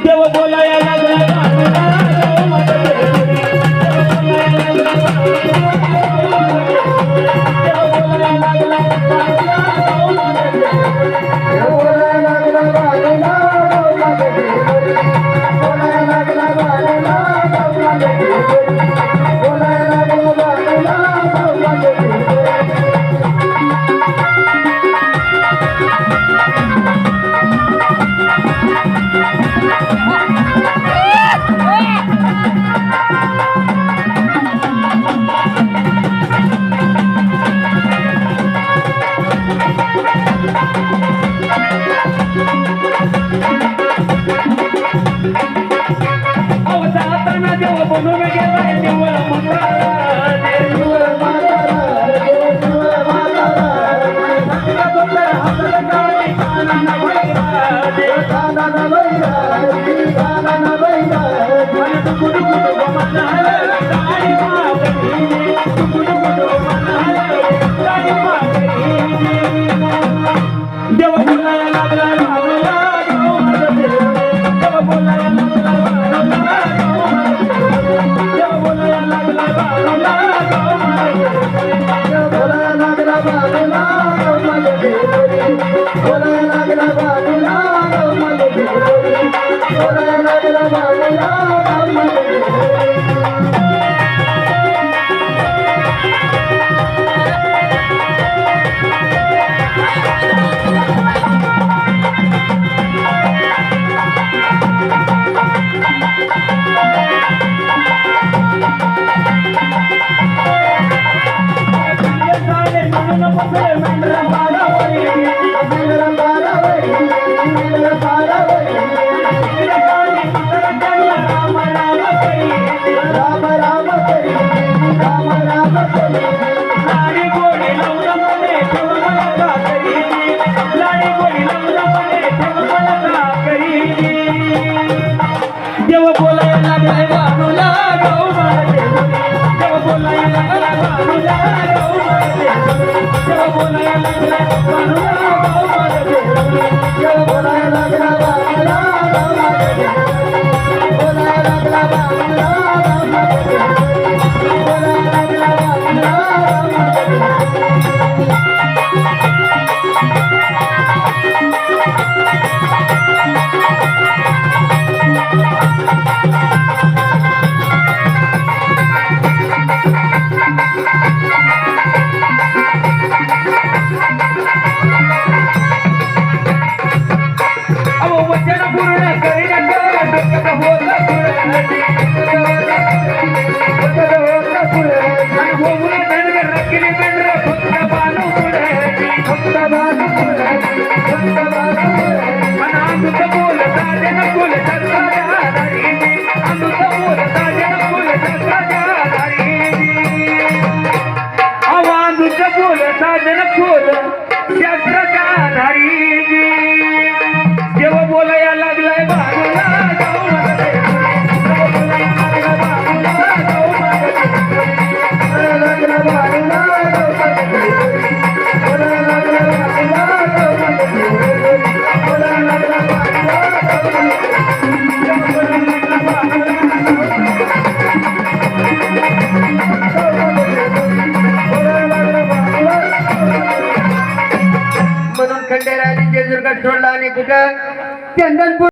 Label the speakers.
Speaker 1: देव बोलाया लागला गाव माझ्या देवरी देव बोलाया लागला गाव माझ्या देवरी देव बोलाया लागला गाव माझ्या देवरी बोलाया लागला गाव माझ्या देवरी बोलाया लागला गाव माझ्या देवरी देव बनून गेलाय निवळ मंगळा देव मातारा देव मातारा हाताला काळी कानाला बैरा देव कानाला बैरा कानाला बैरा मन कुडू कुडू म्हणाल गाडी मागणी कुडू कुडू म्हणाल गाडी मागणी देव बोलायला लागला गावाला गाव माझं देव बोलायला लागला देव बोलायला लागलाय बाबूला गाव माझे देव बोलायला लागलाय बाबूला गाव माझे देव बोलायला लागलाय बाबूला गाव माझे देव बोलायला लागलाय बाबूला गाव माझे बोलायला लागलाय बाबूला गाव माझे बोलायला लागलाय बाबूला गाव माझे देव बोलाया लागलाय बाबूला गाव माझे देव बोलाया लागलाय बाबूला गाव माझे लागला बाबूला गाव माझे बोलाया लागला बाबूला गाव माझे बोलाया लागला म्हणून खंडेरायाने जेजुरगड सोडला आणि कुठं चंदनपूर